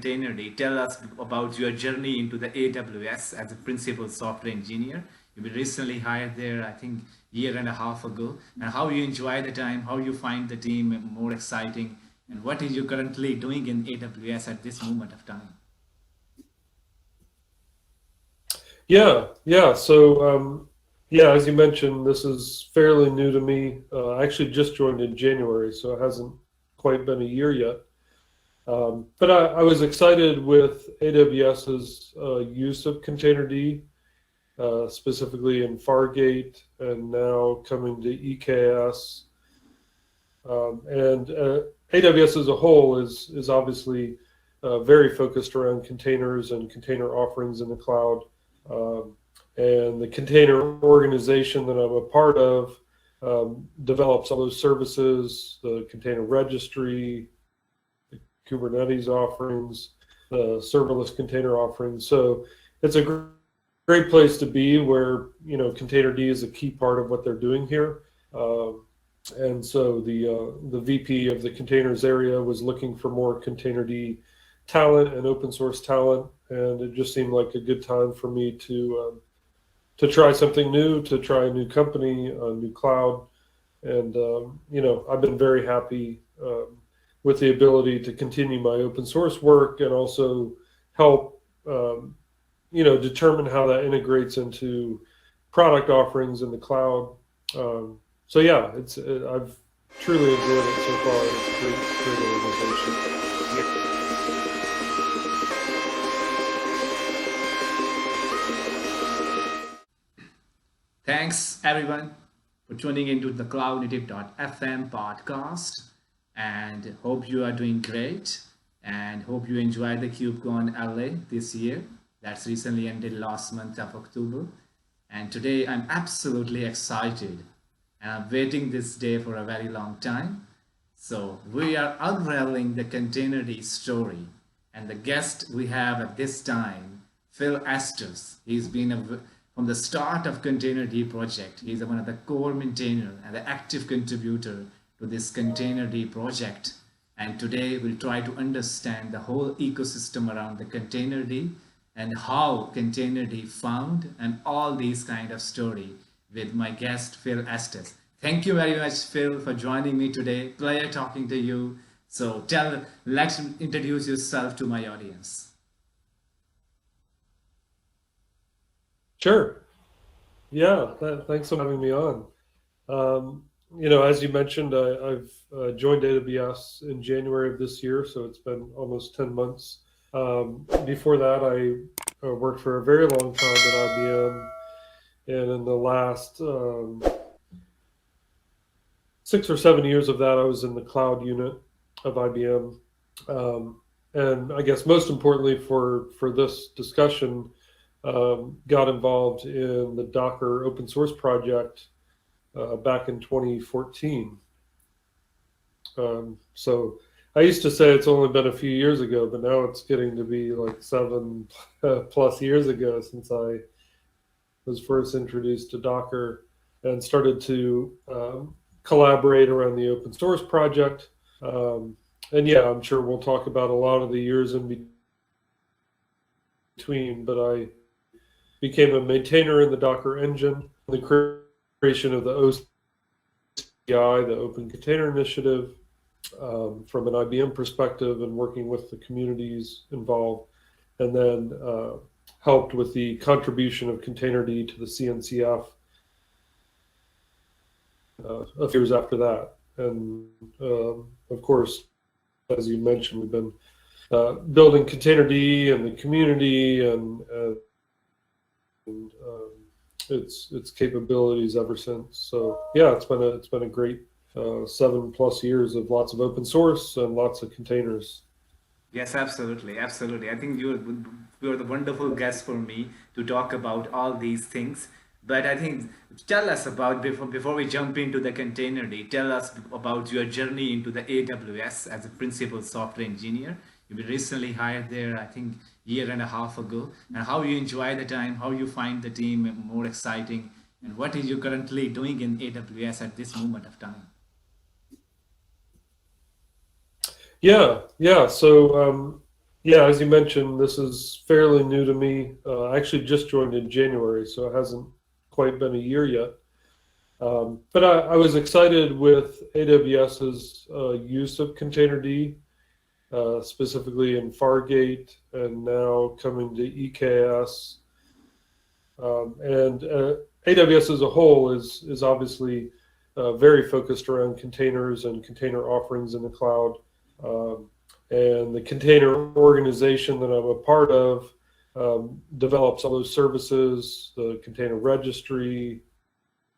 Containerd. Tell us about your journey into the AWS as a principal software engineer. You were recently hired there, I think, year and a half ago, and how you enjoy the time, how you find the team more exciting, and what is you currently doing in AWS at this moment of time. Yeah. So, as you mentioned, this is fairly new to me. I actually just joined in January, so it hasn't quite been a year yet. But I was excited with AWS's use of Containerd, specifically in Fargate, and now coming to EKS. And AWS as a whole is obviously very focused around containers and container offerings in the cloud. And the container organization that I'm a part of develops all those services, the container registry, the Kubernetes offerings, the serverless container offerings. So it's a great place to be where, Containerd is a key part of what they're doing here. And so the VP of the containers area was looking for more Containerd talent and open source talent, and it just seemed like a good time for me to try something new, to try a new company, a new cloud, and I've been very happy with the ability to continue my open source work and also help determine how that integrates into product offerings in the cloud. So yeah, I've truly enjoyed it so far. It's a great organization. Thanks everyone for tuning into the CloudNative.fm podcast, and hope you are doing great and hope you enjoyed the KubeCon LA this year. That's recently ended last month of October. And today I'm absolutely excited and I'm waiting this day for a very long time. So we are unraveling the Containerd story, and the guest we have at this time, Phil Estes. He's been from the start of Containerd project. He's one of the core maintainer and the active contributor to this Containerd project. And today we'll try to understand the whole ecosystem around the Containerd and how Containerd found and all these kind of story with my guest Phil Estes. Thank you very much, Phil, for joining me today. Pleasure talking to you. So let's introduce yourself to my audience. Sure. Yeah, thanks for having me on. As you mentioned, I've joined AWS in January of this year, so it's been almost 10 months. Before that, I worked for a very long time at IBM, and in the last 6 or 7 years of that, I was in the cloud unit of IBM. And I guess most importantly for this discussion, got involved in the Docker open source project back in 2014. So I used to say it's only been a few years ago, but now it's getting to be like 7+ years ago since I was first introduced to Docker and started to collaborate around the open source project. And yeah, I'm sure we'll talk about a lot of the years in between, but I became a maintainer in the Docker engine, the creation of the OCI, the Open Container Initiative, from an IBM perspective, and working with the communities involved, and then helped with the contribution of Containerd to the CNCF a few years after that. And of course, as you mentioned, we've been building Containerd and the community and its capabilities ever since. So yeah, it's been a great 7+ years of lots of open source and lots of containers. Yes, absolutely. I think you're the wonderful guest for me to talk about all these things. But I think tell us about before we jump into the Containerd, tell us about your journey into the AWS as a principal software engineer. You were recently hired there, I think, year and a half ago, and how you enjoy the time, how you find the team more exciting, and what is you currently doing in AWS at this moment of time. Yeah. So Yeah, as you mentioned, this is fairly new to me. I actually just joined in January, so it hasn't quite been a year yet. But I was excited with AWS's use of Containerd, specifically in Fargate and now coming to EKS. And AWS as a whole is obviously very focused around containers and container offerings in the cloud. And the container organization that I'm a part of develops all those services, the container registry,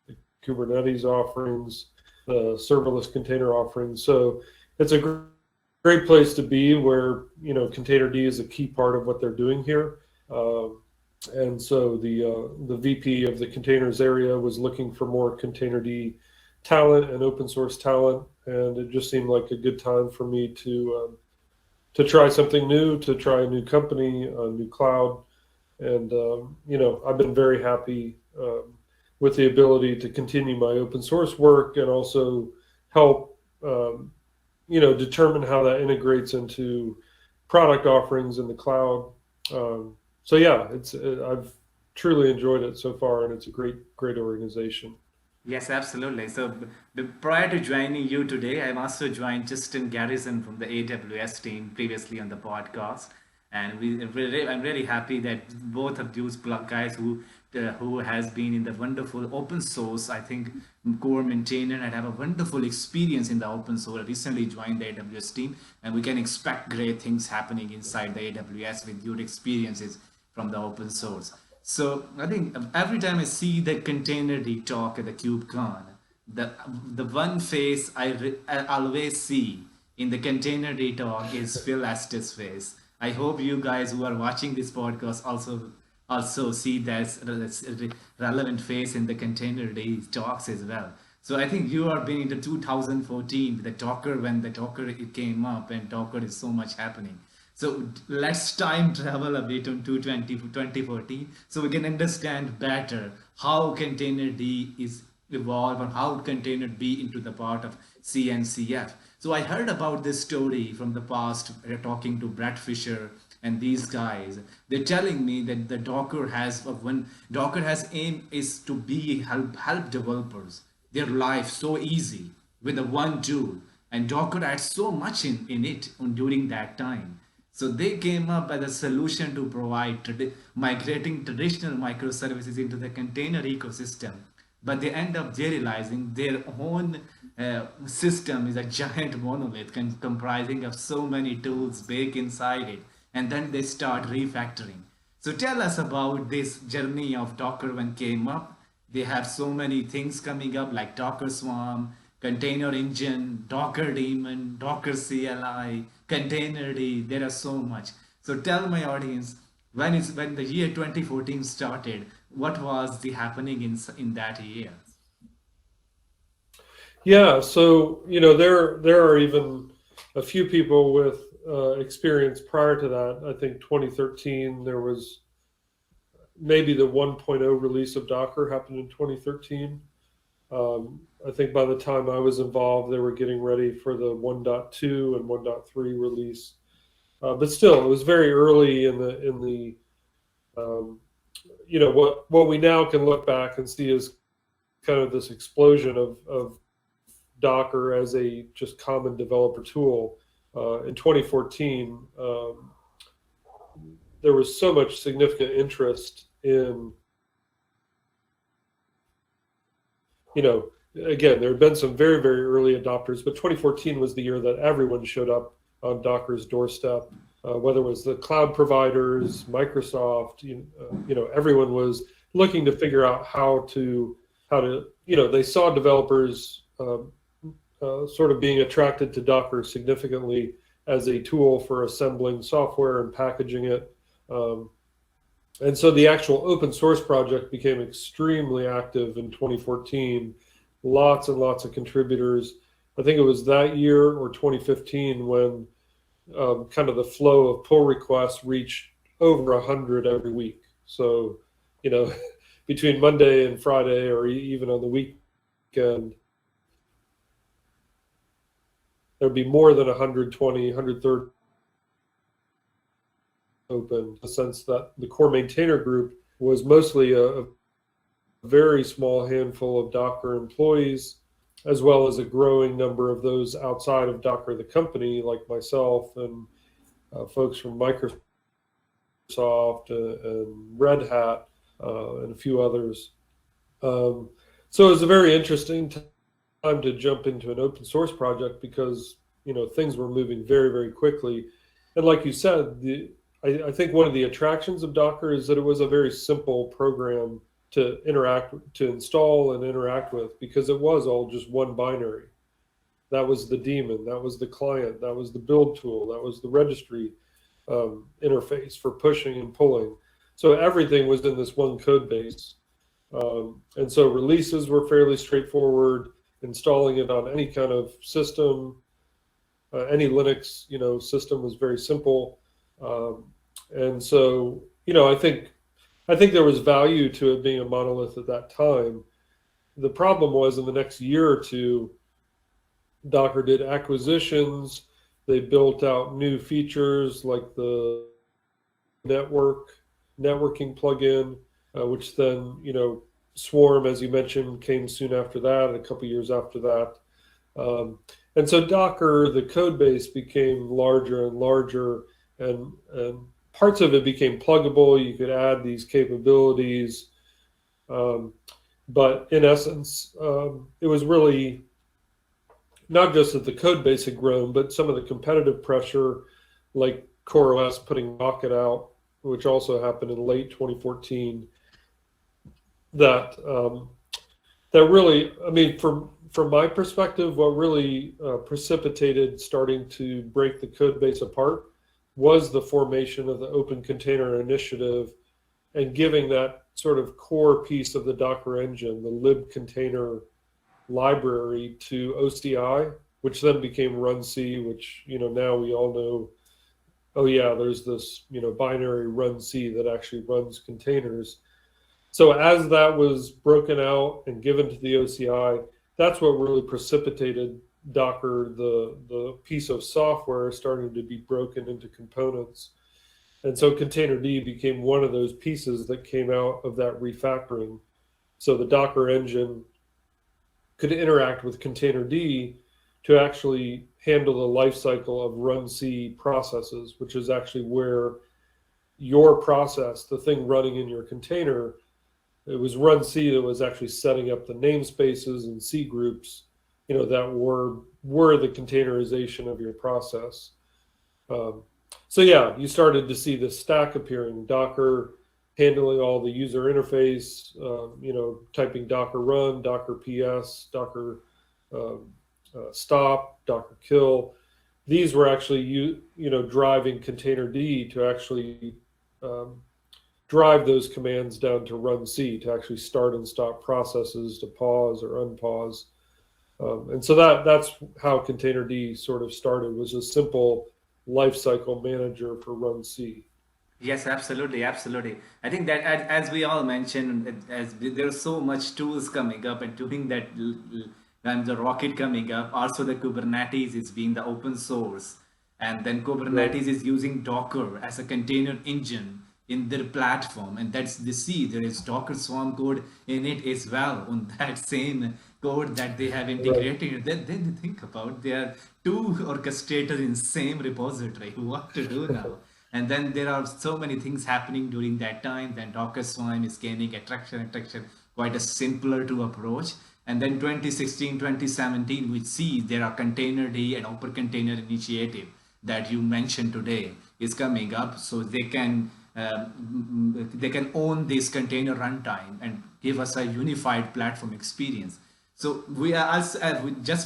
the Kubernetes offerings, the serverless container offerings. So it's a great place to be where, Containerd is a key part of what they're doing here. And so the VP of the containers area was looking for more Containerd talent and open source talent, and it just seemed like a good time for me to try something new, to try a new company, a new cloud, and I've been very happy with the ability to continue my open source work and also help determine how that integrates into product offerings in the cloud. So yeah, I've truly enjoyed it so far, and it's a great organization. Yes, absolutely. So prior to joining you today, I've also joined Justin Garrison from the AWS team previously on the podcast, and I'm really happy that both of those guys who has been in the wonderful open source, I think, core maintainer and have a wonderful experience in the open source. Recently joined the AWS team, and we can expect great things happening inside the AWS with your experiences from the open source. So I think every time I see the container talk at the KubeCon, the the one face I always see in the container talk is Phil Estes' face. I hope you guys who are watching this podcast also see that's a relevant face in the container talks as well. So I think you are been into 2014 with the Docker when the Docker it came up and Docker is so much happening. So let's time travel a bit on 2014 so we can understand better how Containerd is evolved or how Containerd be into the part of CNCF. So I heard about this story from the past talking to Brett Fisher and these guys. They're telling me that the Docker has aim is to be help developers their life so easy with the one tool, and Docker adds so much in it during that time. So they came up with a solution to provide migrating traditional microservices into the container ecosystem. But they end up realizing their own system is a giant monolith comprising of so many tools baked inside it. And then they start refactoring. So tell us about this journey of Docker when came up. They have so many things coming up like Docker Swarm, Container Engine, Docker Daemon, Docker CLI, Containerd. There are so much. So tell my audience when the year 2014 started, what was the happening in that year? Yeah, so there are even a few people with experience prior to that. I think 2013 there was maybe the 1.0 release of Docker happened in 2013. I think by the time I was involved, they were getting ready for the 1.2 and 1.3 release. But still, it was very early in the what we now can look back and see is kind of this explosion of Docker as a just common developer tool. In 2014, there was so much significant interest in, again, there had been some very early adopters, but 2014 was the year that everyone showed up on Docker's doorstep, whether it was the cloud providers, Microsoft, everyone was looking to figure out how to, they saw developers sort of being attracted to Docker significantly as a tool for assembling software and packaging it. And so the actual open source project became extremely active in 2014. Lots and lots of contributors. I think it was that year or 2015 when kind of the flow of pull requests reached over 100 every week. So, between Monday and Friday or even on the weekend, there'd be more than 120, 130 open, in the sense that the core maintainer group was mostly a very small handful of Docker employees, as well as a growing number of those outside of Docker, the company, like myself and folks from Microsoft and Red Hat and a few others. So it was a very interesting time to jump into an open source project because things were moving very, very quickly. And like you said, I think one of the attractions of Docker is that it was a very simple program to install and interact with, because it was all just one binary. That was the daemon, that was the client, that was the build tool, that was the registry interface for pushing and pulling. So everything was in this one code base. And so releases were fairly straightforward. Installing it on any kind of system, any Linux system was very simple. And so I think there was value to it being a monolith at that time. The problem was, in the next year or two, Docker did acquisitions. They built out new features like the networking plugin, which then Swarm, as you mentioned, came soon after that, and a couple years after that. And so Docker, the code base, became larger and larger, and parts of it became pluggable. You could add these capabilities. But in essence, it was really not just that the code base had grown, but some of the competitive pressure, like CoreOS putting Rocket out, which also happened in late 2014, that really, I mean, from my perspective, what really precipitated starting to break the code base apart was the formation of the Open Container Initiative, and giving that sort of core piece of the Docker engine, the libcontainer library, to OCI, which then became runc, which now we all know, oh yeah, there's this binary runc that actually runs containers. So as that was broken out and given to the OCI, that's what really precipitated Docker, the piece of software, starting to be broken into components. And so Containerd became one of those pieces that came out of that refactoring. So the Docker engine could interact with Containerd to actually handle the lifecycle of runc processes, which is actually where your process, the thing running in your container, it was runc that was actually setting up the namespaces and C groups, that were the containerization of your process. So yeah, you started to see this stack appearing: Docker handling all the user interface, typing Docker run, Docker PS, Docker stop, Docker kill. These were actually driving Containerd to actually drive those commands down to runc, to actually start and stop processes, to pause or unpause. And so that's how Containerd sort of started, was a simple lifecycle manager for runc. Yes, absolutely, absolutely. I think that as we all mentioned, as there's so much tools coming up, and doing that, and the Rocket coming up, also the Kubernetes is being the open source, and then Right. Kubernetes is using Docker as a container engine in their platform, and that's the C. There is Docker Swarm code in it as well, on that same code that they have Right. integrated. Then they think about, there are two orchestrators in same repository. What to do now? And then there are so many things happening during that time. Then Docker Swarm is gaining attraction, quite a simpler to approach. And then 2016, 2017, we see there are Containerd and Open Container Initiative that you mentioned today is coming up, so they can own this container runtime and give us a unified platform experience. So we are also,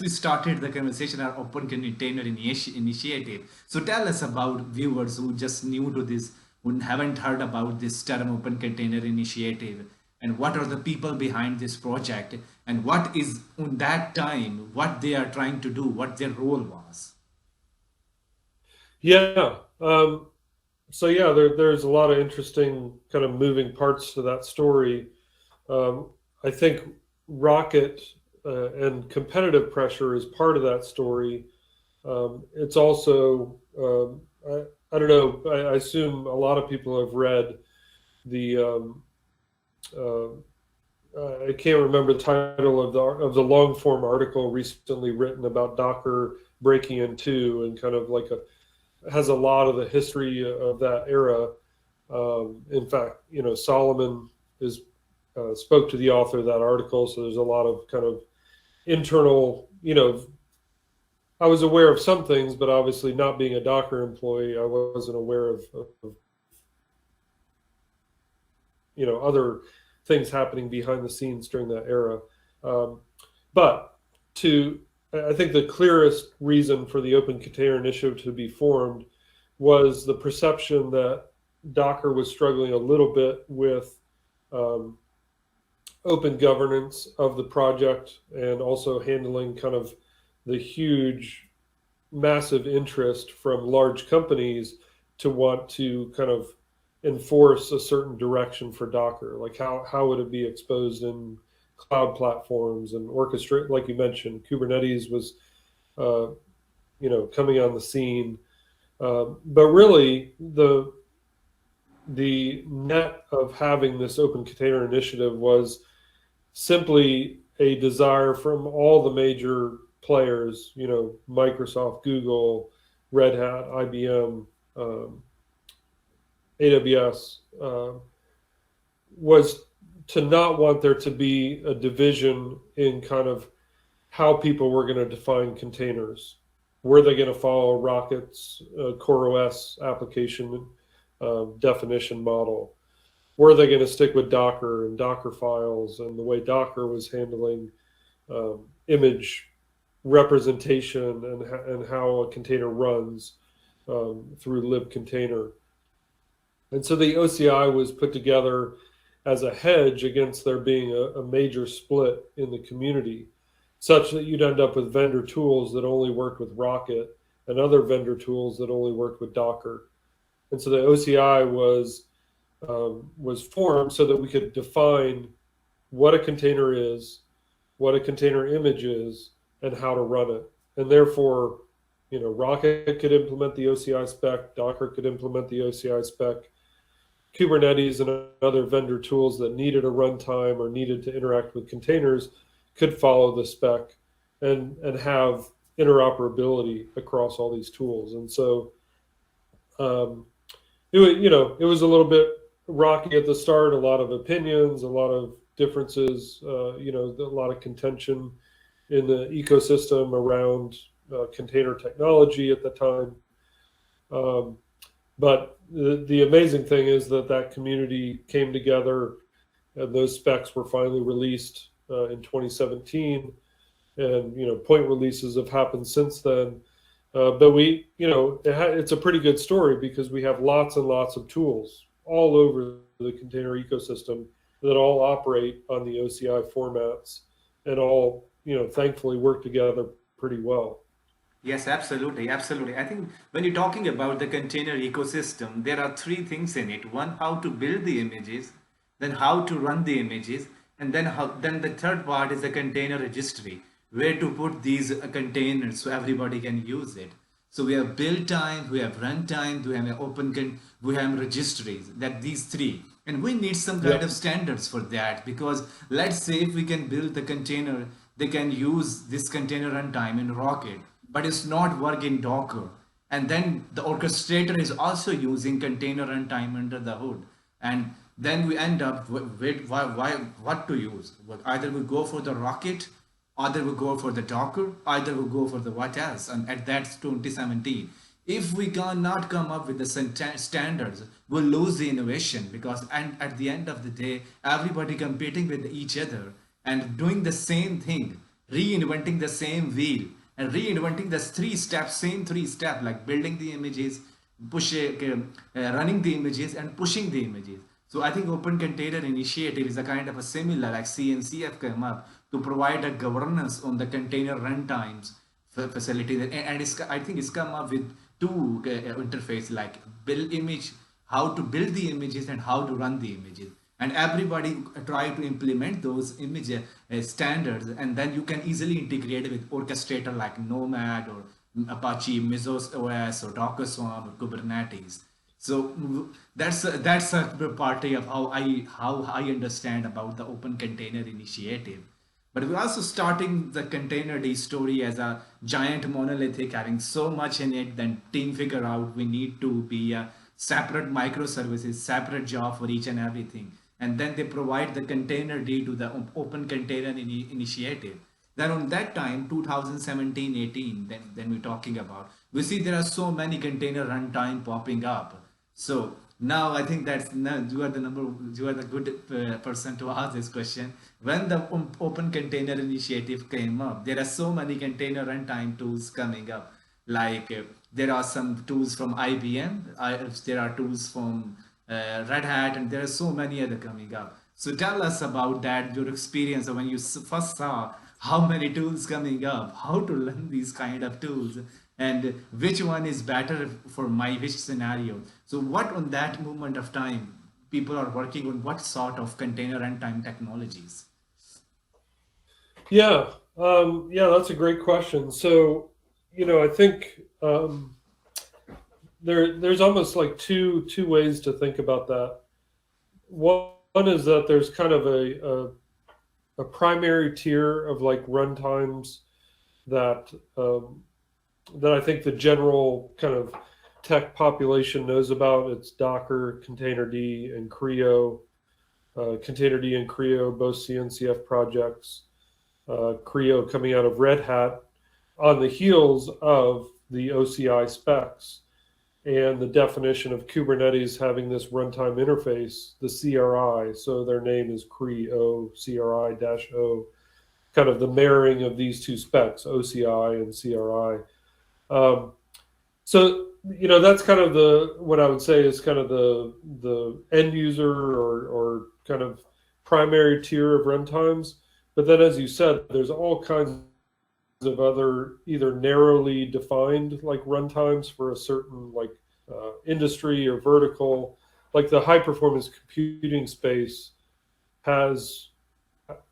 we started the conversation on Open Container Initiative. So tell us about viewers who just new to this, who haven't heard about this term Open Container Initiative, and what are the people behind this project, and what is on that time, what they are trying to do, what their role was. Yeah. So yeah, there's a lot of interesting kind of moving parts to that story. I think Rocket and competitive pressure is part of that story. It's also I don't know. I assume a lot of people have read the uh, I can't remember the title of the long form article recently written about Docker breaking into, and kind of like has a lot of the history of that era. In fact, Solomon is spoke to the author of that article, so there's a lot of kind of internal. I was aware of some things, but obviously not being a Docker employee, I wasn't aware of other things happening behind the scenes during that era. Um, but I think the clearest reason for the Open Container Initiative to be formed was the perception that Docker was struggling a little bit with um, open governance of the project, and also handling kind of the huge, massive interest from large companies to want to kind of enforce a certain direction for Docker. Like how would it be exposed in cloud platforms and orchestrate? Like you mentioned, Kubernetes was coming on the scene, but really the net of having this Open Container Initiative was simply a desire from all the major players, Microsoft, Google, Red Hat, IBM, AWS, was to not want there to be a division in kind of how people were going to define containers. Were they going to follow Rocket's CoreOS application definition model? Were they going to stick with Docker and Docker files and the way Docker was handling image representation and how a container runs through libcontainer? And so the OCI was put together as a hedge against there being a major split in the community, such that you'd end up with vendor tools that only worked with Rocket and other vendor tools that only worked with Docker. And so the OCI was formed so that we could define what a container is, what a container image is, and how to run it. And therefore, Rocket could implement the OCI spec, Docker could implement the OCI spec, Kubernetes and other vendor tools that needed a runtime or needed to interact with containers could follow the spec and have interoperability across all these tools. And so it was a little bit rocky at the start, a lot of opinions, a lot of differences, a lot of contention in the ecosystem around container technology at the time. But the amazing thing is that community came together, and those specs were finally released in 2017, and point releases have happened since then. But it's a pretty good story because we have lots and lots of tools all over the container ecosystem that all operate on the OCI formats and all, thankfully work together pretty well. Yes, absolutely, absolutely. I think when you're talking about the container ecosystem, there are three things in it. One, how to build the images, then how to run the images, and then the third part is the container registry, where to put these containers so everybody can use it. So we have build time, we have runtime, we have we have registries. That these three, and we need some kind of Yep. standards for that, because let's say if we can build the container, they can use this container runtime in Rocket, but it's not work in Docker. And then the orchestrator is also using container runtime under the hood. And then we end up with what to use. Well, either we go for the Rocket, either we go for the Docker, either we go for the what else. And at that's 2017. If we cannot come up with the standards, we'll lose the innovation, because and at the end of the day, everybody competing with each other and doing the same thing, reinventing the same wheel, and reinventing the same three step, like building the images, running the images, and pushing the images. So I think Open Container Initiative is a kind of a similar, like CNCF came up to provide a governance on the container runtimes facilities, and I think it's come up with two interface, like build image, how to build the images and how to run the images, and everybody try to implement those image standards, and then you can easily integrate with orchestrator like Nomad or Apache Mesos OS or Docker Swarm or Kubernetes. So that's a party of how I understand about the Open Container Initiative. But we're also starting the Containerd story as a giant monolithic having so much in it, then team figure out we need to be a separate microservices, separate job for each and everything. And then they provide the Containerd to the Open Container Initiative. Then on that time, 2017-18, then we're talking about, we see there are so many container runtime popping up. So now I think that's now you are the good person to ask this question. When the Open Container Initiative came up, there are so many container runtime tools coming up. Like there are some tools from IBM, there are tools from Red Hat, and there are so many other coming up. So tell us about that, your experience of when you first saw how many tools coming up, how to learn these kind of tools, and which one is better for my which scenario. So what on that moment of time people are working on, what sort of container runtime technologies? Yeah, yeah, that's a great question. So, I think there's almost like two ways to think about that. One is that there's kind of a primary tier of like runtimes that that I think the general kind of tech population knows about. It's Docker, Containerd, and Creo. Containerd and Creo, both CNCF projects. Creo coming out of Red Hat on the heels of the OCI specs and the definition of Kubernetes having this runtime interface, the CRI. So their name is Creo, CRI-O, kind of the marrying of these two specs, OCI and CRI. So that's kind of what I would say is kind of the end user or kind of primary tier of runtimes. But then, as you said, there's all kinds of other either narrowly defined like runtimes for a certain like industry or vertical. Like the high performance computing space has,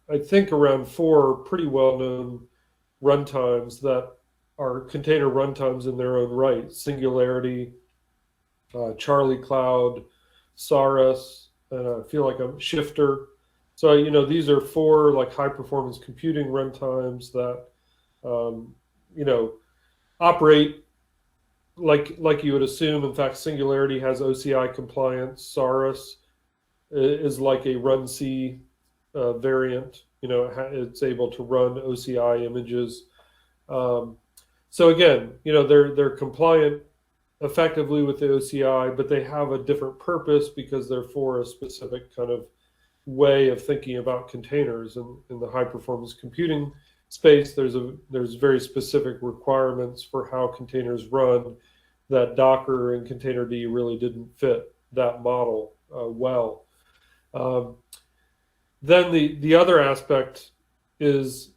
I think, around 4 pretty well known runtimes that are container runtimes in their own right: Singularity, Charlie Cloud, Saris, and I feel like I'm Shifter. So these are 4 like high performance computing runtimes that operate like you would assume. In fact, Singularity has OCI compliance. Saris is like a Run C variant. It's able to run OCI images. So again, they're compliant effectively with the OCI, but they have a different purpose because they're for a specific kind of way of thinking about containers. And in the high performance computing space, there's very specific requirements for how containers run that Docker and Containerd really didn't fit that model well. Then the other aspect is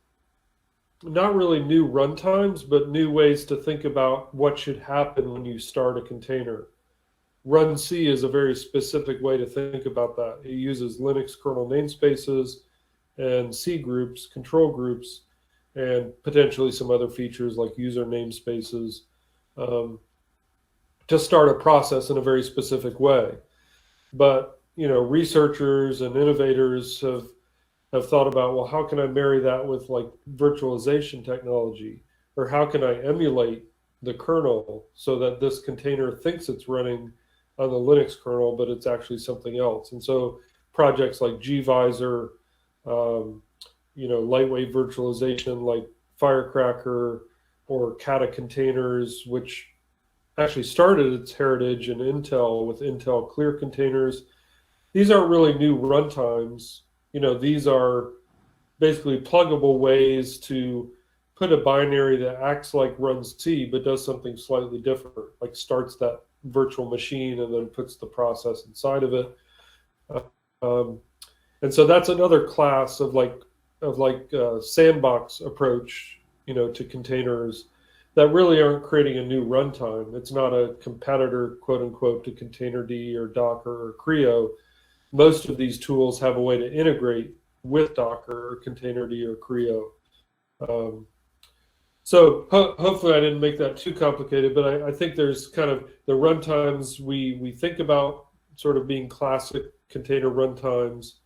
not really new runtimes, but new ways to think about what should happen when you start a container. Run C is a very specific way to think about that. It uses Linux kernel namespaces and C groups, control groups, and potentially some other features like user namespaces to start a process in a very specific way. But researchers and innovators have thought about, well, how can I marry that with like virtualization technology, or how can I emulate the kernel so that this container thinks it's running on the Linux kernel, but it's actually something else. And so projects like gvisor, lightweight virtualization like Firecracker or Kata containers, which actually started its heritage in Intel with Intel Clear containers. These aren't really new runtimes. These are basically pluggable ways to put a binary that acts like Run C, but does something slightly different, like starts that virtual machine and then puts the process inside of it. And so that's another class of sandbox approach, to containers that really aren't creating a new runtime. It's not a competitor, quote unquote, to Containerd or Docker or Creo. Most of these tools have a way to integrate with Docker or Containerd or Creo. So hopefully I didn't make that too complicated, but I think there's kind of the runtimes we think about sort of being classic container runtimes.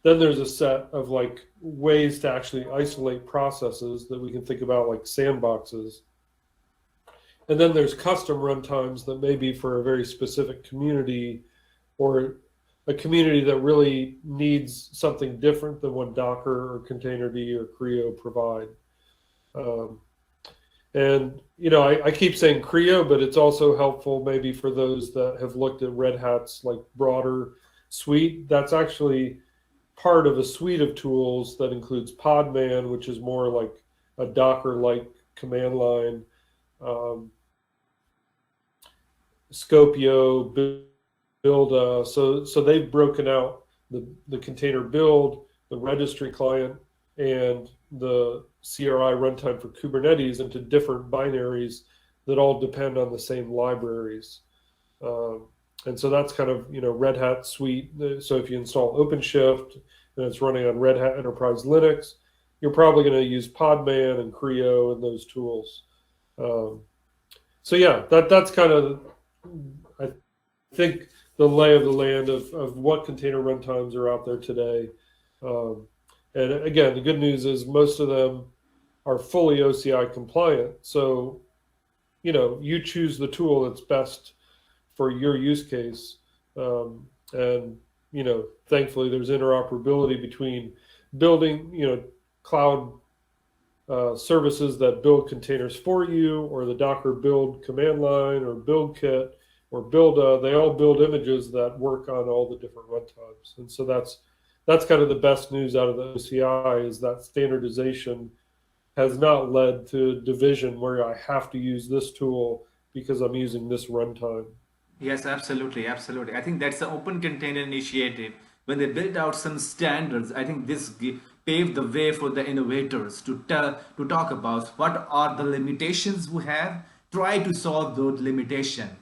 Then there's a set of like ways to actually isolate processes that we can think about, like sandboxes. And then there's custom runtimes that may be for a very specific community, or a community that really needs something different than what Docker or Containerd or Creo provide. Um, and I keep saying Creo, but it's also helpful maybe for those that have looked at Red Hat's like broader suite. That's actually part of a suite of tools that includes Podman, which is more like a Docker-like command line, um, Scopio, build. So they've broken out the container build, the registry client, and the CRI runtime for Kubernetes into different binaries that all depend on the same libraries. And so that's kind of Red Hat suite. So if you install OpenShift and it's running on Red Hat Enterprise Linux, you're probably going to use Podman and Creo and those tools. So yeah, that's kind of, I think, the lay of the land of what container runtimes are out there today. And again, the good news is most of them are fully OCI compliant. So, you choose the tool that's best for your use case. And, thankfully there's interoperability between building, cloud services that build containers for you, or the Docker build command line or build kit or build. They all build images that work on all the different runtimes. And so that's kind of the best news out of the OCI, is that standardization has not led to division where I have to use this tool because I'm using this runtime. Yes, absolutely, absolutely. I think that's the Open Container Initiative. When they built out some standards, I think this paved the way for the innovators to talk about what are the limitations we have. Try to solve those limitations,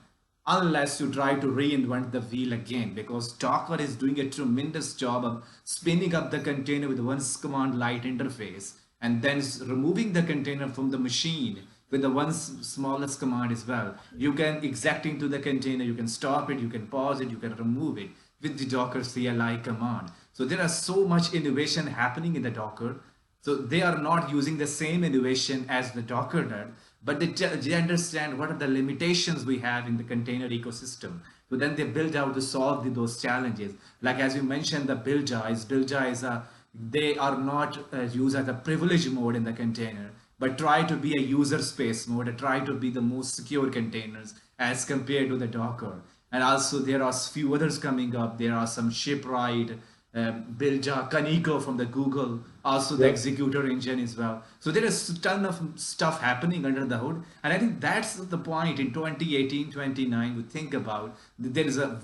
unless you try to reinvent the wheel again. Because Docker is doing a tremendous job of spinning up the container with one command line interface, and then removing the container from the machine with the one smallest command as well. You can exec into the container, you can stop it, you can pause it, you can remove it with the Docker CLI command. So there are so much innovation happening in the Docker. So they are not using the same innovation as the Docker did, but they understand what are the limitations we have in the container ecosystem. So then they build out to solve those challenges. Like as you mentioned, the build is a, they are not used as a privilege mode in the container, but try to be a user space mode and try to be the most secure containers as compared to the Docker. And also there are few others coming up. There are some Shipwright, Bilja, Kaneko from the Google, also the Yep. executor engine as well. So there is a ton of stuff happening under the hood. And I think that's the point in 2018, 29, we think about there is a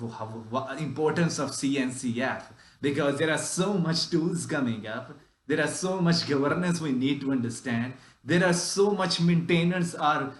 importance of CNCF, because there are so much tools coming up. There are so much governance we need to understand. There are so much maintainers are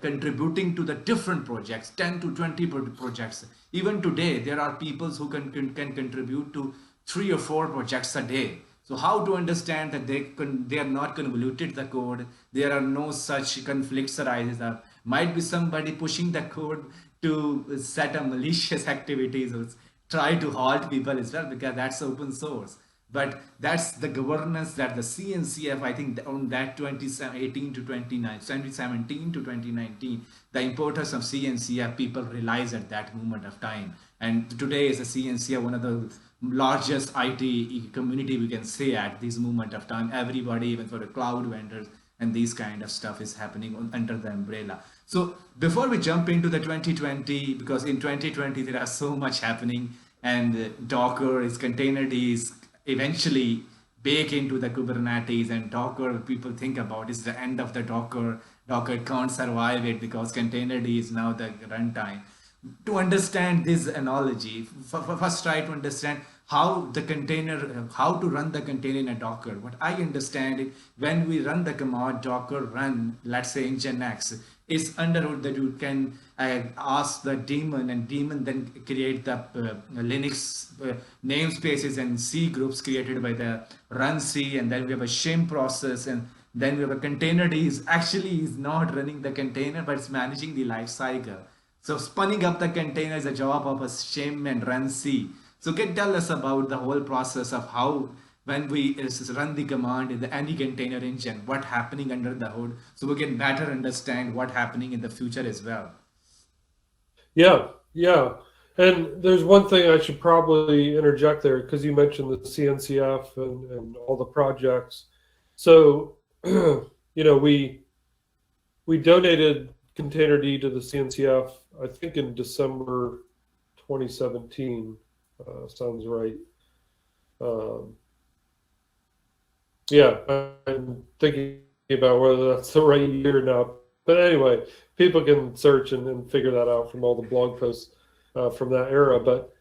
contributing to the different projects, 10 to 20 projects. Even today, there are people who can contribute to 3 or 4 projects a day. So how to understand that they are not convoluted the code, there are no such conflicts arises up. Might be somebody pushing the code to set a malicious activities or try to halt people as well, because that's open source. But that's the governance that the CNCF, I think on that 2018 to 29, 2017 to 2019, the importance of CNCF, people realize at that moment of time. And today is the CNCF one of the largest IT community we can say at this moment of time. Everybody, even for the cloud vendors, and these kind of stuff is happening under the umbrella. So before we jump into the 2020, because in 2020 there are so much happening, and Docker is containerd is eventually bake into the Kubernetes, and Docker, people think about is the end of the Docker. Docker can't survive it because containerd is now the runtime. To understand this analogy, first try to understand how the container, how to run the container in a Docker. What I understand is when we run the command docker run, let's say in Nginx, is understood that you can ask the daemon, and daemon then create the Linux namespaces and C groups created by the run C, and then we have a shim process, and Then we have a container D is not running the container, but it's managing the life cycle. So spinning up the container is a job of a shim and run C. So can tell us about the whole process of how when we run the command in the any container engine, what happening under the hood, so we can better understand what happening in the future as well. Yeah, yeah. And there's one thing I should probably interject there because you mentioned the CNCF and all the projects. So, we donated Containerd to the CNCF, I think in December 2017. Sounds right. Um, yeah, I'm thinking about whether that's the right year now. But anyway, people can search and figure that out from all the blog posts from that era. But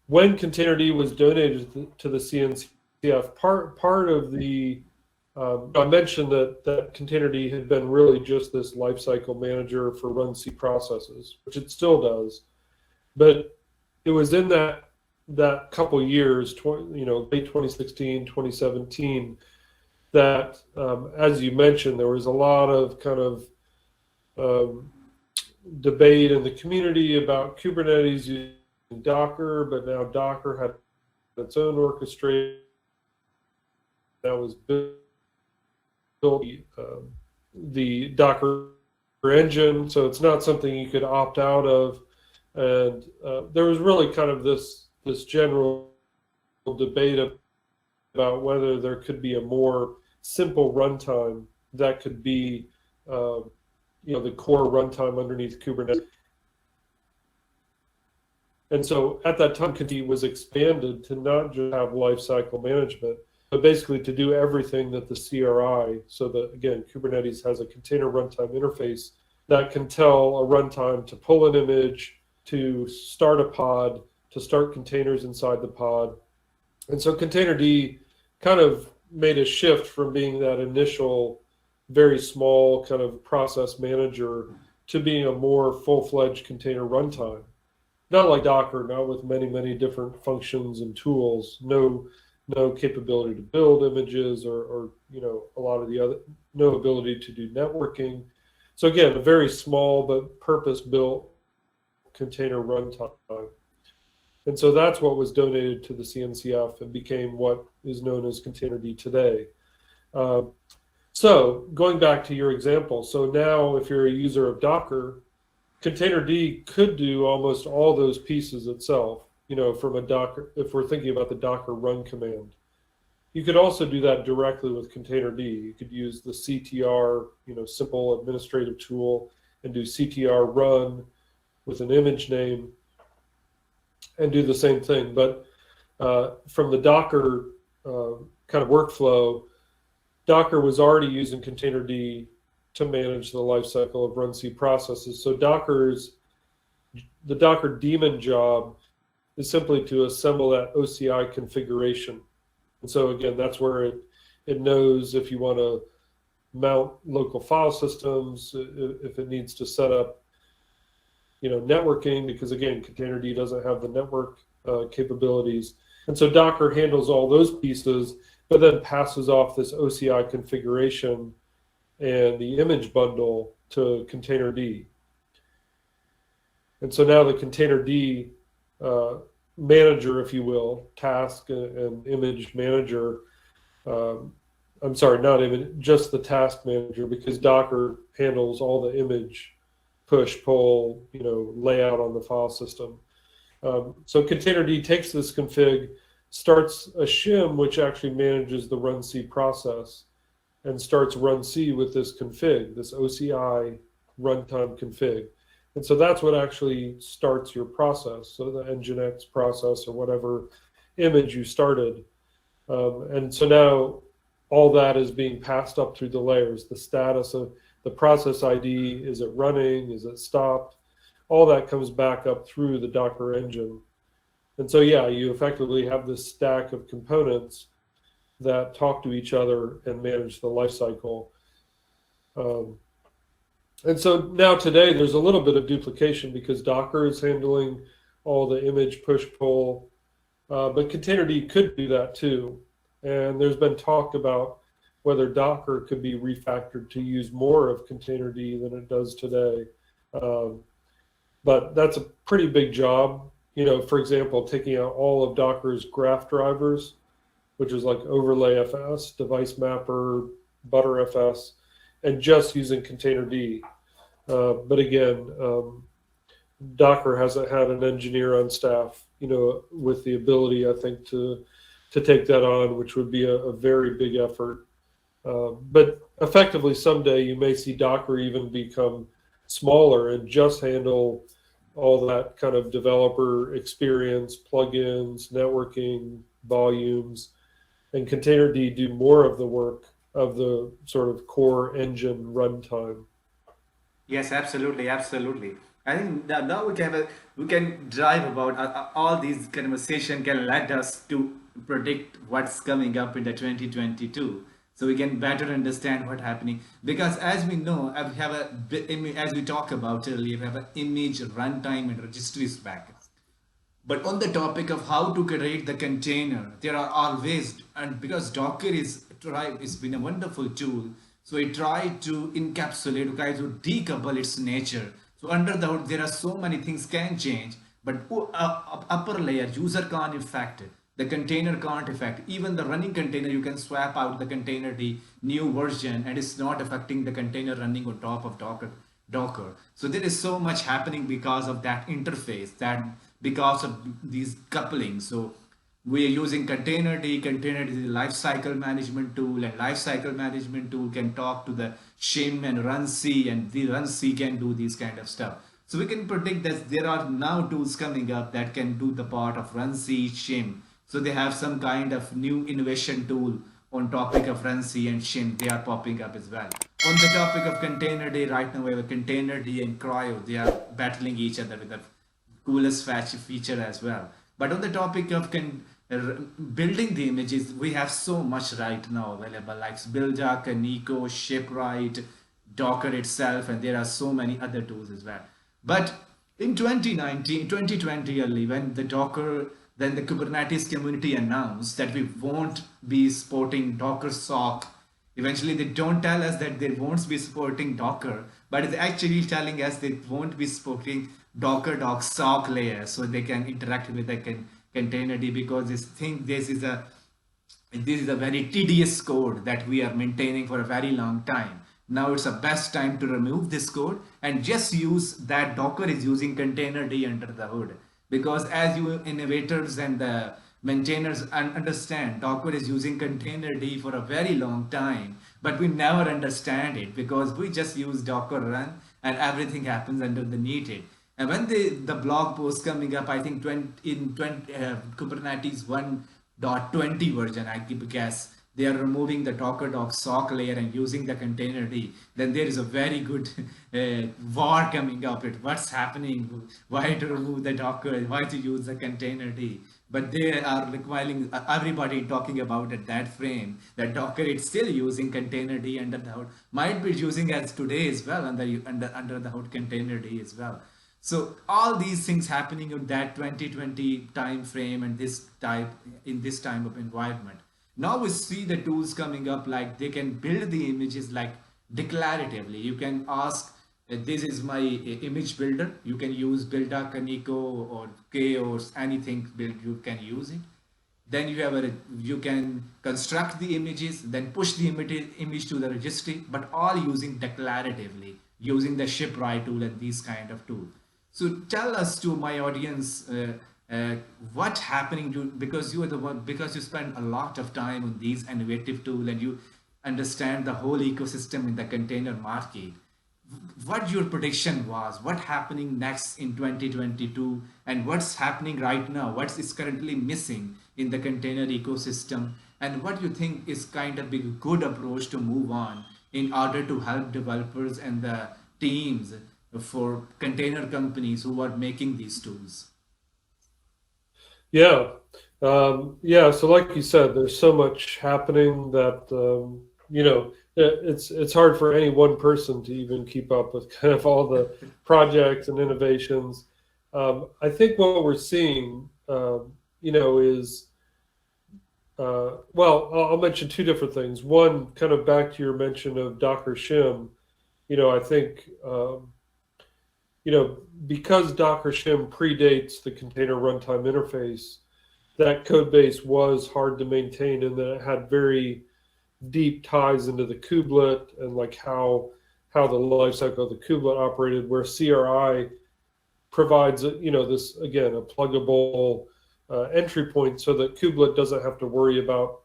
when Containerd was donated to the CNCF, part of the I mentioned that Containerd had been really just this lifecycle manager for run C processes, which it still does. But it was in that couple years, late 2016, 2017, that, as you mentioned, there was a lot of kind of debate in the community about Kubernetes using Docker, but now Docker had its own orchestrator that was built the Docker engine, so it's not something you could opt out of. And there was really kind of this general debate about whether there could be a more simple runtime that could be, the core runtime underneath Kubernetes. And so at that time, Containerd was expanded to not just have lifecycle management, but basically to do everything that the CRI, so that again, Kubernetes has a container runtime interface that can tell a runtime to pull an image, to start a pod, to start containers inside the pod. And so Containerd kind of made a shift from being that initial, very small kind of process manager to being a more full-fledged container runtime. Not like Docker, not with many, many different functions and tools, no capability to build images or a lot of the other, no ability to do networking. So again, a very small but purpose-built container runtime. And so that's what was donated to the CNCF and became what is known as Containerd today. So going back to your example, so now if you're a user of Docker, Containerd could do almost all those pieces itself, from a Docker, if we're thinking about the Docker run command. You could also do that directly with Containerd. You could use the CTR, simple administrative tool, and do CTR run with an image name and do the same thing. But from the Docker kind of workflow, Docker was already using Containerd to manage the lifecycle of run C processes. So the Docker daemon job is simply to assemble that OCI configuration. And so again, that's where it knows if you want to mount local file systems, if it needs to set up, networking, because again, Containerd doesn't have the network capabilities. And so Docker handles all those pieces, but then passes off this OCI configuration and the image bundle to Containerd. And so now the Containerd manager, if you will, task and image manager, I'm sorry, not image, just the task manager, because Docker handles all the image push, pull, layout on the file system. So Containerd takes this config, starts a shim, which actually manages the run C process, and starts run C with this config, this OCI runtime config. And so that's what actually starts your process, so the Nginx process or whatever image you started. And so now all that is being passed up through the layers, the status of the process ID, is it running, is it stopped? All that comes back up through the Docker engine. And so, yeah, you effectively have this stack of components that talk to each other and manage the lifecycle. And so now today there's a little bit of duplication because Docker is handling all the image push-pull, but Containerd could do that too. And there's been talk about whether Docker could be refactored to use more of Containerd than it does today. Um, but that's a pretty big job. For example, taking out all of Docker's graph drivers, which is like overlay FS, device mapper, btrfs, and just using Containerd. But again, Docker hasn't had an engineer on staff, with the ability, I think, to take that on, which would be a very big effort. But effectively, someday you may see Docker even become smaller and just handle all that kind of developer experience, plugins, networking, volumes, and Containerd do more of the work of the sort of core engine runtime. Yes, absolutely, absolutely. I think now we can drive about all these conversation can let us to predict what's coming up in the 2022, so we can better understand what's happening. Because as we know, we have as we talked about earlier, we have an image runtime and registries back. But on the topic of how to create the container, there are always, and because Docker is try, it's been a wonderful tool, so it tried to encapsulate, try to decouple its nature. So under the hood, there are so many things can change, but upper layer user can't affect it. The container can't affect. Even the running container, you can swap out the container, the new version, and it's not affecting the container running on top of Docker. So there is so much happening because of that interface, that because of these couplings. So we are using Containerd. Containerd is a lifecycle management tool, and lifecycle management tool can talk to the shim and runc, and the runc can do these kind of stuff. So we can predict that there are now tools coming up that can do the part of runc, shim. So they have some kind of new innovation tool on topic of runc and shim. They are popping up as well. On the topic of Containerd, right now we have a Containerd and cryo. They are battling each other with the coolest fetch feature as well. But on the topic of building the images, we have so much right now available, like BuildDoc, Nico, Shipwright, Docker itself, and there are so many other tools as well. But in 2019, 2020 early, when then the Kubernetes community announced that we won't be supporting Docker sock. Eventually, they don't tell us that they won't be supporting Docker, but it's actually telling us they won't be supporting Docker doc sock layer, so they can interact with the Containerd, because they think this is a very tedious code that we are maintaining for a very long time. Now it's the best time to remove this code and just use that Docker is using Containerd under the hood. Because as you innovators and the maintainers understand, Docker is using Containerd for a very long time, but we never understand it because we just use Docker run and everything happens underneath it. And when the blog post coming up, I think Kubernetes 1.20 version, I guess, they are removing the Docker doc sock layer and using the Containerd, then there is a very good war coming up. What's happening? Why to remove the Docker? Why to use the Containerd? But they are requiring everybody talking about at that frame that Docker is still using Containerd under the hood. Might be using as today as well under the hood Containerd as well. So all these things happening in that 2020 time frame and this time of environment. Now we see the tools coming up, like they can build the images like declaratively. You can ask, this is my image builder. You can use BuildDoc, Nico, or K, or anything build. You can use it. Then you can construct the images, then push the image to the registry, but all using declaratively, using the shipwright tool and these kind of tools. So tell us, to my audience, what happening to, because you are the one, because you spend a lot of time on these innovative tools and you understand the whole ecosystem in the container market. What your prediction was, what happening next in 2022, and what's happening right now, what is currently missing in the container ecosystem, and what you think is kind of a good approach to move on in order to help developers and the teams for container companies who are making these tools. Yeah. Yeah. So like you said, there's so much happening that, it's hard for any one person to even keep up with kind of all the projects and innovations. I think what we're seeing, is well, I'll mention two different things. One, kind of back to your mention of dockershim. I think because dockershim predates the container runtime interface, that code base was hard to maintain, and that it had very deep ties into the kubelet and like how the lifecycle of the kubelet operated, where CRI provides this, again, a pluggable entry point, so that kubelet doesn't have to worry about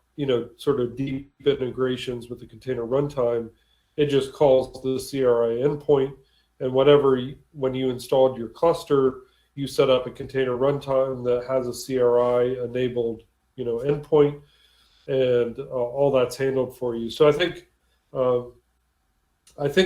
sort of deep integrations with the container runtime. It just calls the CRI endpoint, and when you installed your cluster, you set up a container runtime that has a CRI enabled endpoint, and all that's handled for you. So I think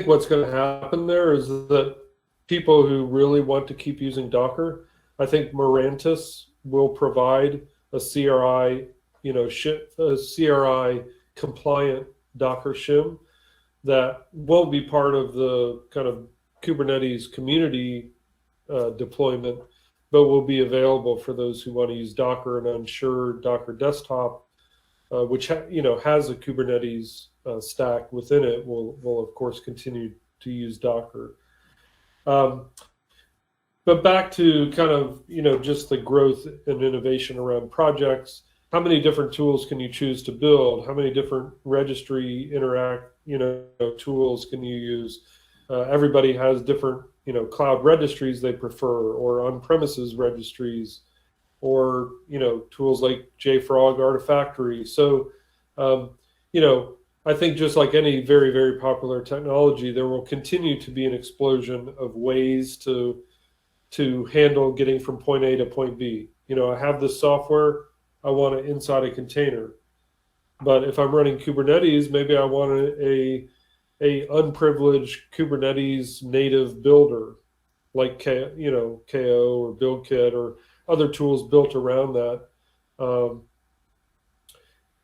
what's going to happen there is that people who really want to keep using Docker, I think Mirantis will provide a CRI, a CRI compliant Docker shim that won't be part of the kind of Kubernetes community deployment, but will be available for those who want to use Docker and unsure Docker desktop, which has a Kubernetes stack within it, will of course continue to use Docker. But back to kind of just the growth and innovation around projects. How many different tools can you choose to build? How many different registry tools can you use? Everybody has different cloud registries they prefer, or on-premises registries, or tools like JFrog Artifactory. So I think just like any very, very popular technology, there will continue to be an explosion of ways to handle getting from point A to point B. I have this software, I want it inside a container. But if I'm running Kubernetes, maybe I want a unprivileged Kubernetes native builder, like KO or BuildKit or other tools built around that.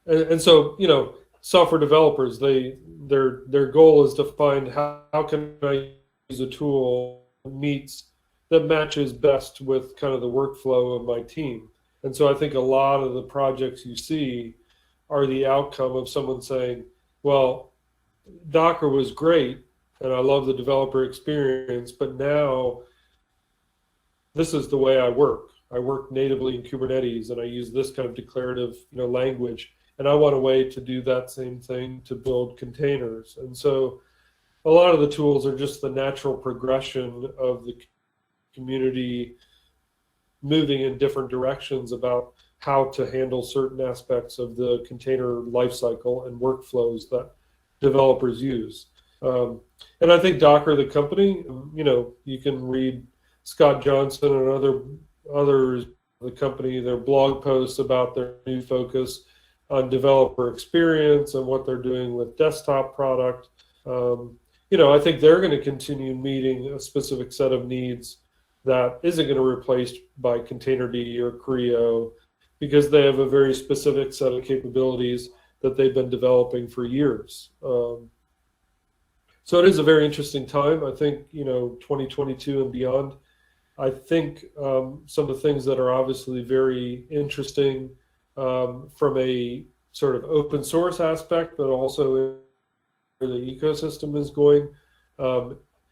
And so software developers, their goal is to find how can I use a tool that matches best with kind of the workflow of my team. And so I think a lot of the projects you see are the outcome of someone saying, well, Docker was great and I love the developer experience, but now this is the way I work. I work natively in Kubernetes and I use this kind of declarative language, and I want a way to do that same thing to build containers. And so a lot of the tools are just the natural progression of the community moving in different directions about how to handle certain aspects of the container lifecycle and workflows that developers use. And I think Docker, the company, you can read Scott Johnson and others, the company, their blog posts about their new focus on developer experience and what they're doing with desktop product. I think they're going to continue meeting a specific set of needs that isn't going to be replaced by Containerd or Creo, because they have a very specific set of capabilities that they've been developing for years. So it is a very interesting time. I think 2022 and beyond. I think some of the things that are obviously very interesting from a sort of open source aspect, but also where the ecosystem is going.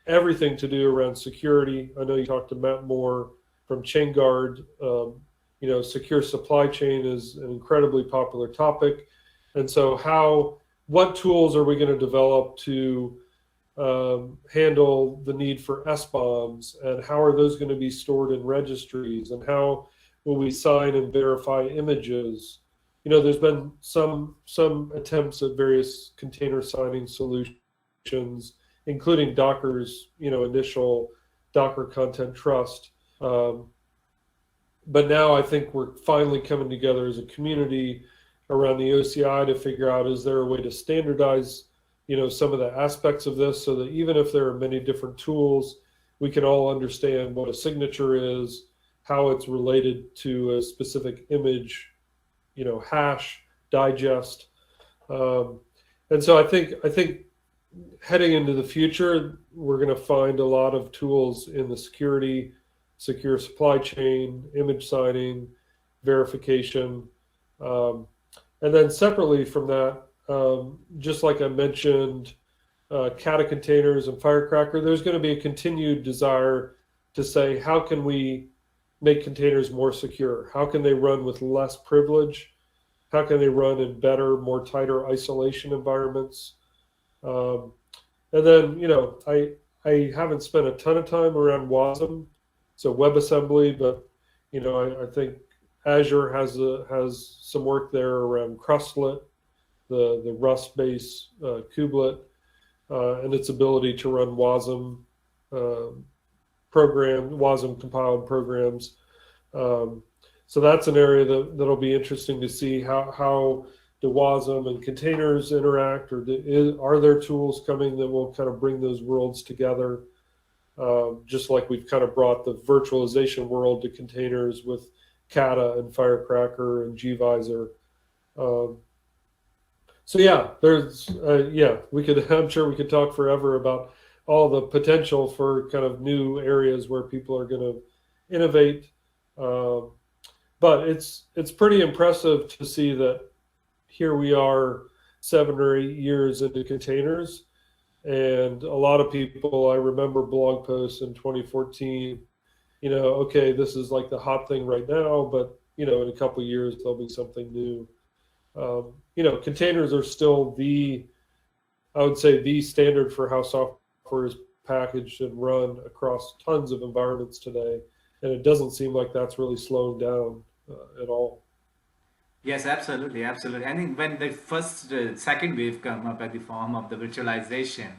Everything to do around security. I know you talked to Matt Moore from ChainGuard. Secure supply chain is an incredibly popular topic. And so what tools are we going to develop to handle the need for SBOMs, and how are those going to be stored in registries, and how will we sign and verify images? There's been some attempts at various container signing solutions, including Docker's initial Docker Content Trust. But now I think we're finally coming together as a community around the OCI to figure out, is there a way to standardize some of the aspects of this, so that even if there are many different tools, we can all understand what a signature is, how it's related to a specific image, hash, digest. And so I think heading into the future, we're going to find a lot of tools in the secure supply chain, image signing, verification. And then separately from that, just like I mentioned, Kata containers and Firecracker, there's going to be a continued desire to say, how can we make containers more secure? How can they run with less privilege? How can they run in better, more tighter isolation environments? Um, and then, I haven't spent a ton of time around WASM, so WebAssembly, but I think Azure has some work there around Crustlet, the Rust-based kubelet, and its ability to run WASM WASM compiled programs. So that's an area that'll be interesting to see how the WASM and containers interact, or are there tools coming that will kind of bring those worlds together, just like we've kind of brought the virtualization world to containers with Kata and Firecracker and gvisor. So yeah, I'm sure we could talk forever about all the potential for kind of new areas where people are going to innovate. But it's pretty impressive to see that here we are 7 or 8 years into containers, and a lot of people, I remember blog posts in 2014, okay, this is like the hot thing right now, but in a couple of years there'll be something new. Containers are still I would say, the standard for how software is packaged and run across tons of environments today, and it doesn't seem like that's really slowing down at all. Yes, absolutely, absolutely. I think when the second wave come up at the form of the virtualization,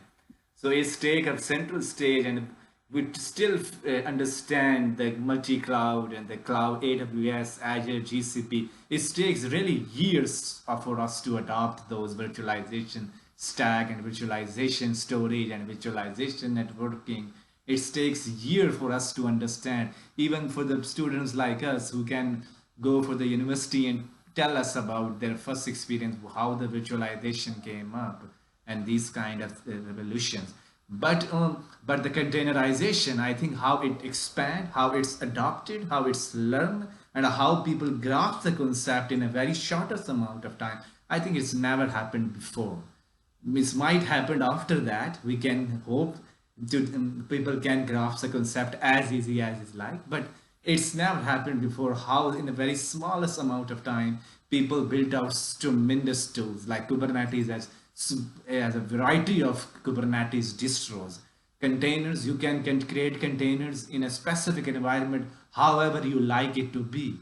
so it's take a central stage, and we still understand the multi-cloud and the cloud, AWS, Azure, GCP. It takes really years for us to adopt those virtualization stack and virtualization storage and virtualization networking. It takes years for us to understand, even for the students like us who can go for the university and tell us about their first experience, how the virtualization came up and these kind of revolutions. But the containerization, I think how it expand, how it's adopted, how it's learned, and how people grasp the concept in a very shortest amount of time, I think it's never happened before. This might happen after that. We can hope to people can grasp the concept as easy as it's like, but it's never happened before. How in a very smallest amount of time people built out tremendous tools like Kubernetes as a variety of Kubernetes distros. Containers, you can create containers in a specific environment however you like it to be.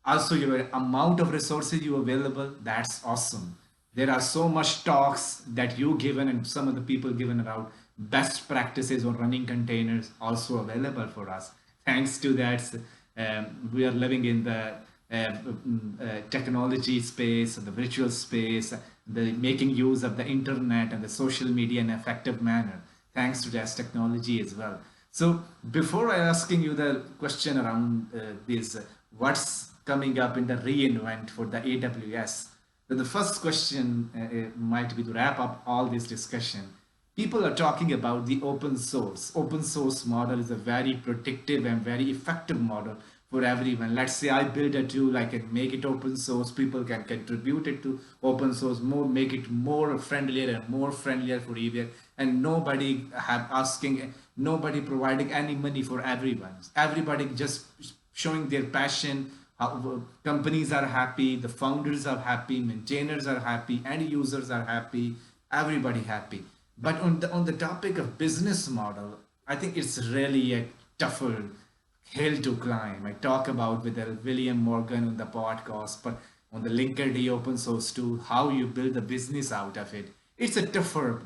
Also, your amount of resources you available, that's awesome. There are so much talks that you given and some of the people given about best practices on running containers also available for us. Thanks to that, we are living in the technology space, the virtual space, the making use of the internet and the social media in an effective manner, thanks to that technology as well. So before I asking you the question around this, what's coming up in the reinvent for the AWS? The first question might be to wrap up all this discussion. People are talking about the open source. Open source model is a very protective and very effective model for everyone. Let's say I build a tool, I can make it open source. People can contribute it to open source, make it more friendlier and more friendlier for everyone. And nobody providing any money for everyone. Everybody just showing their passion. Companies are happy, the founders are happy, maintainers are happy, end users are happy, everybody happy. But on the topic of business model, I think it's really a tougher hill to climb. I talk about with William Morgan on the podcast, but on the Linkerd open source tool, how you build a business out of it. It's a tougher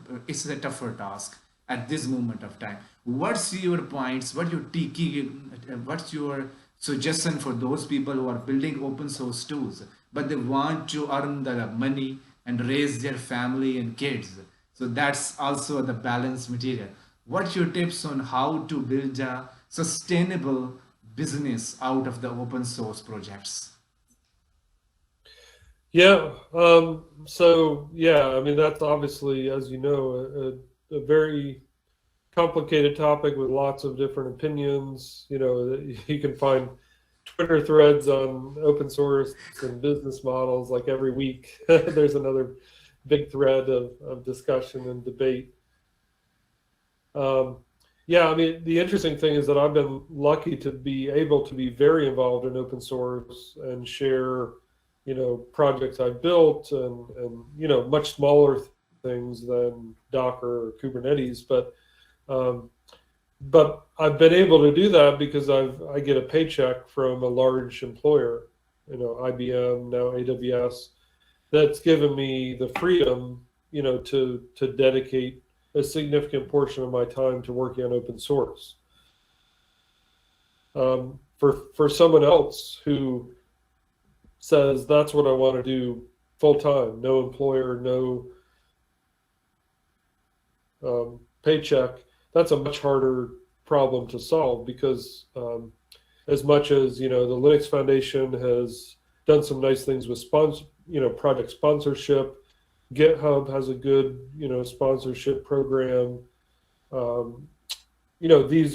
task at this moment of time. What's your points? What's your suggestion for those people who are building open source tools, but they want to earn the money and raise their family and kids? So that's also the balance material. What's your tips on how to build a sustainable business out of the open source projects? Yeah. I mean, that's obviously, as you know, a very complicated topic with lots of different opinions. You can find Twitter threads on open source and business models. Like every week, there's another big thread of discussion and debate. Yeah, I mean, the interesting thing is that I've been lucky to be able to be very involved in open source and share, projects I've built and much smaller things than Docker or Kubernetes, but I've been able to do that because I get a paycheck from a large employer, IBM, now AWS, that's given me the freedom, to dedicate a significant portion of my time to working on open source. For someone else who says that's what I want to do full time, no employer, no paycheck, that's a much harder problem to solve because as much as the Linux Foundation has done some nice things with project sponsorship, GitHub has a good sponsorship program. These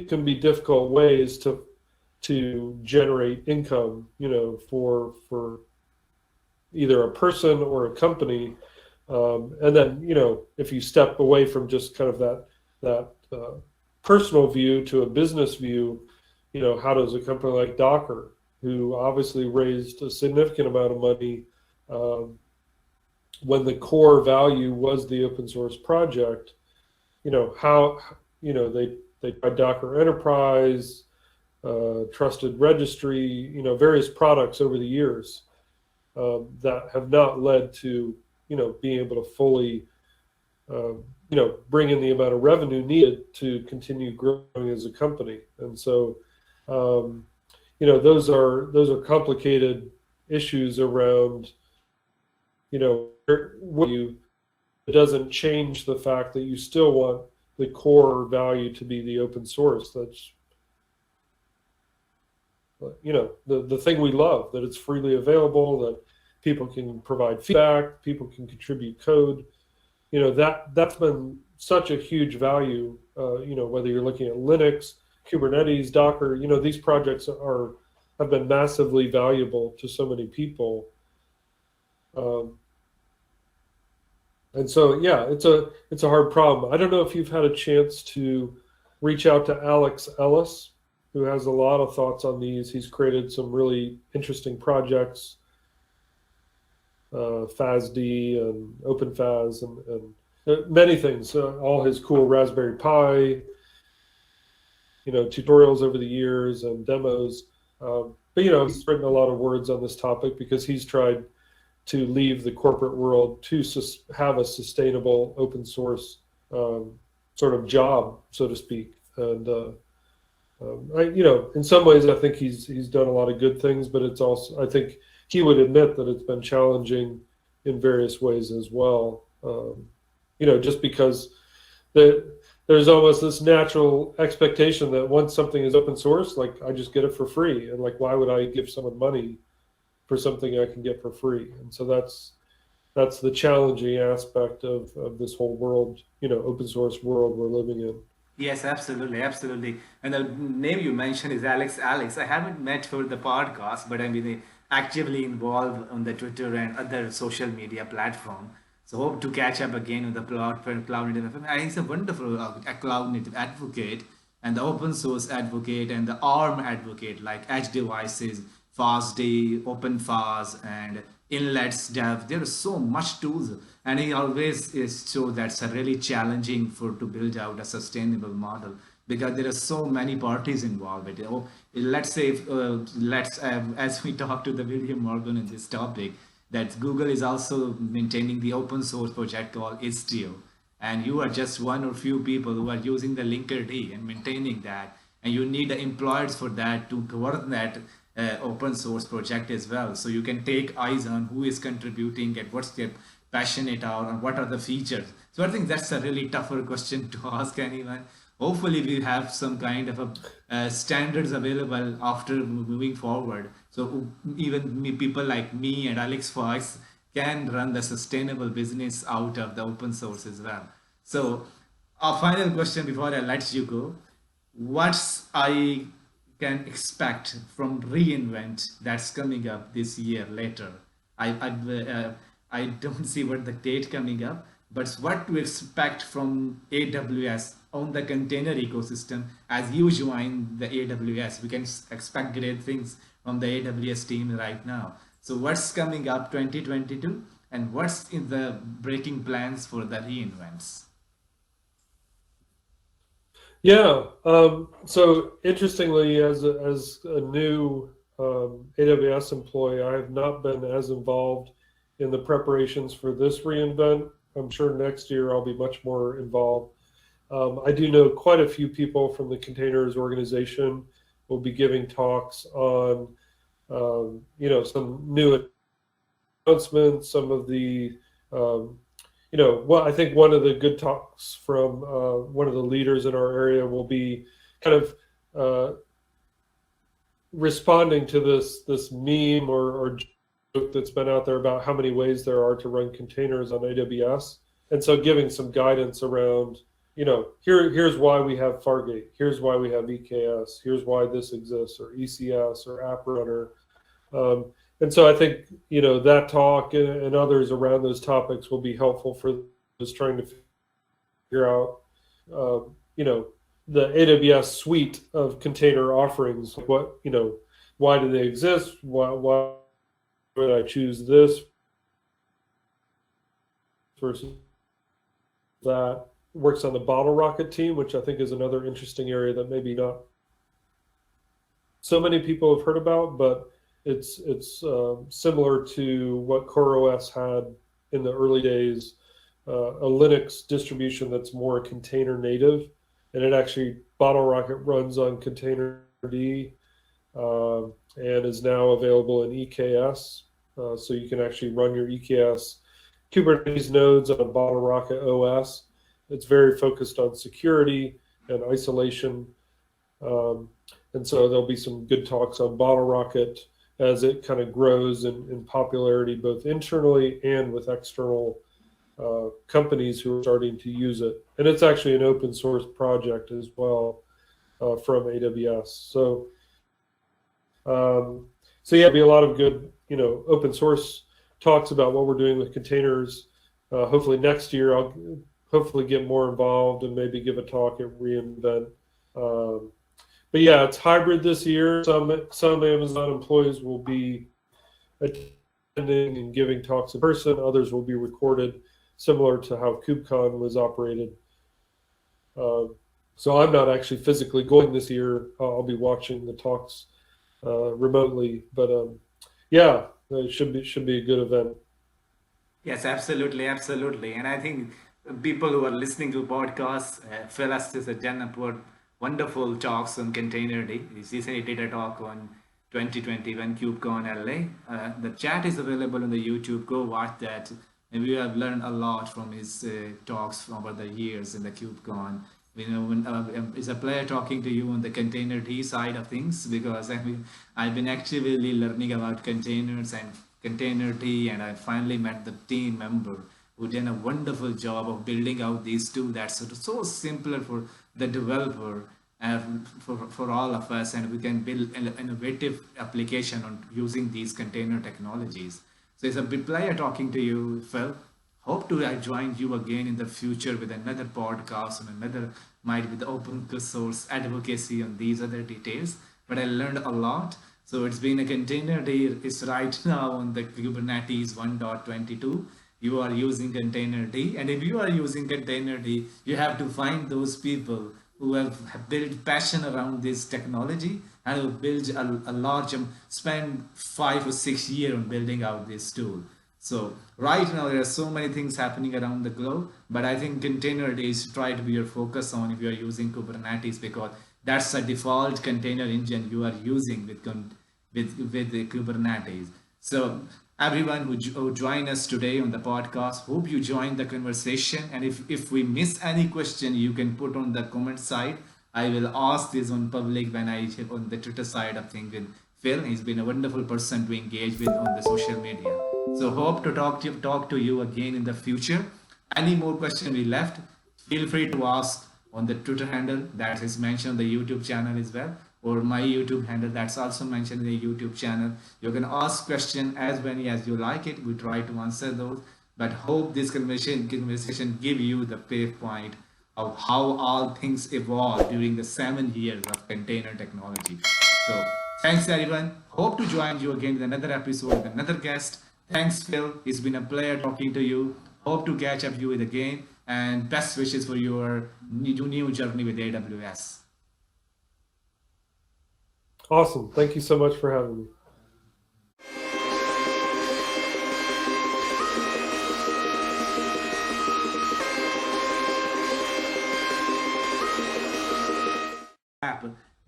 can be difficult ways to generate income, for either a person or a company. And then, if you step away from just kind of that personal view to a business view, how does a company like Docker, who obviously raised a significant amount of money when the core value was the open source project, how, they tried Docker Enterprise, Trusted Registry, various products over the years that have not led to, being able to fully, bring in the amount of revenue needed to continue growing as a company. And so, those are complicated issues around, it doesn't change the fact that you still want the core value to be the open source. That's, the thing we love, that it's freely available, that people can provide feedback, people can contribute code. That's been such a huge value, whether you're looking at Linux, Kubernetes, Docker, these projects have been massively valuable to so many people. And so, yeah, it's a hard problem. I don't know if you've had a chance to reach out to Ellis, who has a lot of thoughts on these. He's created some really interesting projects, FASD and OpenFAS and many things. All his cool Raspberry Pi, tutorials over the years and demos. But he's written a lot of words on this topic because he's tried to leave the corporate world to have a sustainable open source sort of job, so to speak. And in some ways, I think he's done a lot of good things, but it's also, I think he would admit that it's been challenging in various ways as well. Just because there's almost this natural expectation that once something is open source, like I just get it for free, and like why would I give someone money for something I can get for free? And so that's the challenging aspect of this whole world, open source world we're living in. Yes, absolutely, absolutely. And the name you mentioned is Alex. I haven't met for the podcast, but I've been actively involved on the Twitter and other social media platform. So hope to catch up again with the Cloud Native FM. And he's a wonderful Cloud Native advocate and the open source advocate and the ARM advocate, like edge devices, FastD, OpenFast, and inlets dev. There is so much tools, and he always is so that's really challenging to build out a sustainable model because there are so many parties involved. Let's say as we talk to the William Morgan in this topic, that Google is also maintaining the open source project called Istio, and you are just one or few people who are using the Linkerd and maintaining that, and you need the employers for that to work that open source project as well. So you can take eyes on who is contributing and what's their passionate out and what are the features. So I think that's a really tougher question to ask anyone. Hopefully we have some kind of a standards available after moving forward. So even people like me and Alex Fox can run the sustainable business out of the open source as well. So our final question before I let you go, what's I can expect from reinvent that's coming up this year later? I don't see what the date coming up, but what to expect from AWS on the container ecosystem as you join the AWS. We can expect great things from the AWS team right now. So what's coming up 2022 and what's in the breaking plans for the reinvents? Yeah. So interestingly, as a new AWS employee, I have not been as involved in the preparations for this reinvent. I'm sure next year I'll be much more involved. I do know quite a few people from the Containers organization will be giving talks on, some new announcements, some of the, I think one of the good talks from one of the leaders in our area will be kind of responding to this meme or joke that's been out there about how many ways there are to run containers on AWS, and so giving some guidance around, here's why we have Fargate, here's why we have EKS, here's why this exists, or ECS or App Runner. And so I think, that talk and others around those topics will be helpful for those trying to figure out, the AWS suite of container offerings. What, why do they exist? Why would I choose this versus that? Works on the Bottle Rocket team, which I think is another interesting area that maybe not so many people have heard about, but it's similar to what CoreOS had in the early days, a Linux distribution that's more container native, and it actually, Bottle Rocket runs on Containerd, and is now available in EKS, so you can actually run your EKS Kubernetes nodes on Bottle Rocket OS. It's very focused on security and isolation, and so there'll be some good talks on Bottle Rocket as it kind of grows in popularity, both internally and with external companies who are starting to use it. And it's actually an open source project as well from AWS. So yeah, there'll be a lot of good, open source talks about what we're doing with containers. Hopefully next year, I'll hopefully get more involved and maybe give a talk at reInvent. But yeah, it's hybrid this year. Some Amazon employees will be attending and giving talks in person. Others will be recorded, similar to how KubeCon was operated. So I'm not actually physically going this year. I'll be watching the talks remotely. But yeah, it should be a good event. Yes, absolutely, absolutely. And I think people who are listening to podcasts, Phil Estes has done wonderful talks on Containerd. He recently did a talk on 2021 KubeCon LA. The chat is available on the YouTube. Go watch that. And we have learned a lot from his talks over the years in the KubeCon. When is a player talking to you on the Containerd side of things, because I've been actively learning about containers and Containerd, and I finally met the team member who did a wonderful job of building out these two that's so simpler for the developer and for all of us, and we can build an innovative application on using these container technologies. So it's a big player talking to you, Phil. Hope to join you again in the future with another podcast and another, might with open source advocacy on these other details. But I learned a lot. So it's been a Containerd. It's right now on the Kubernetes 1.22. You are using Containerd, and if you are using Containerd, you have to find those people who have built passion around this technology and who build a large, spend 5 or 6 years on building out this tool. So right now there are so many things happening around the globe, but I think Containerd is try to be your focus on if you are using Kubernetes, because that's a default container engine you are using with the Kubernetes. So everyone who joined us today on the podcast, hope you joined the conversation. And if we miss any question, you can put on the comment side. I will ask this on public when I on the Twitter side of things with Phil. He's been a wonderful person to engage with on the social media. So hope to talk to you again in the future. Any more question we left, feel free to ask on the Twitter handle that is mentioned on the YouTube channel as well, or my YouTube handle that's also mentioned in the YouTube channel. You can ask questions as many as you like it. We try to answer those. But hope this conversation give you the pave point of how all things evolved during the 7 years of container technology. So thanks everyone. Hope to join you again with another episode with another guest. Thanks Phil. It's been a pleasure talking to you. Hope to catch up you with again and best wishes for your new journey with AWS. Awesome. Thank you so much for having me.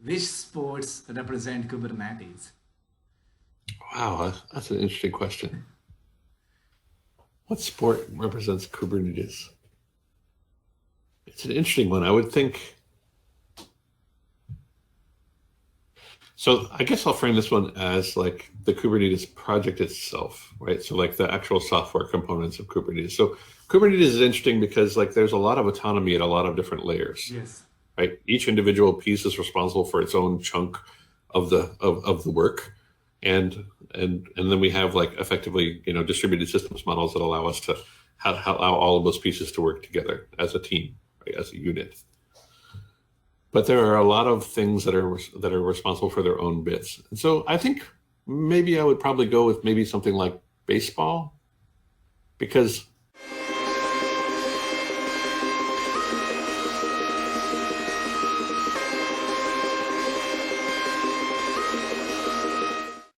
Which sports represent Kubernetes? Wow, that's an interesting question. What sport represents Kubernetes? It's an interesting one. I would think. So I guess I'll frame this one as like the Kubernetes project itself, right? So like the actual software components of Kubernetes. So Kubernetes is interesting because like there's a lot of autonomy at a lot of different layers. Yes. Right? Each individual piece is responsible for its own chunk of the work, and then we have like effectively distributed systems models that allow us to allow all of those pieces to work together as a team, right? As a unit. But there are a lot of things that are responsible for their own bits, and so I think maybe I would probably go with maybe something like baseball, because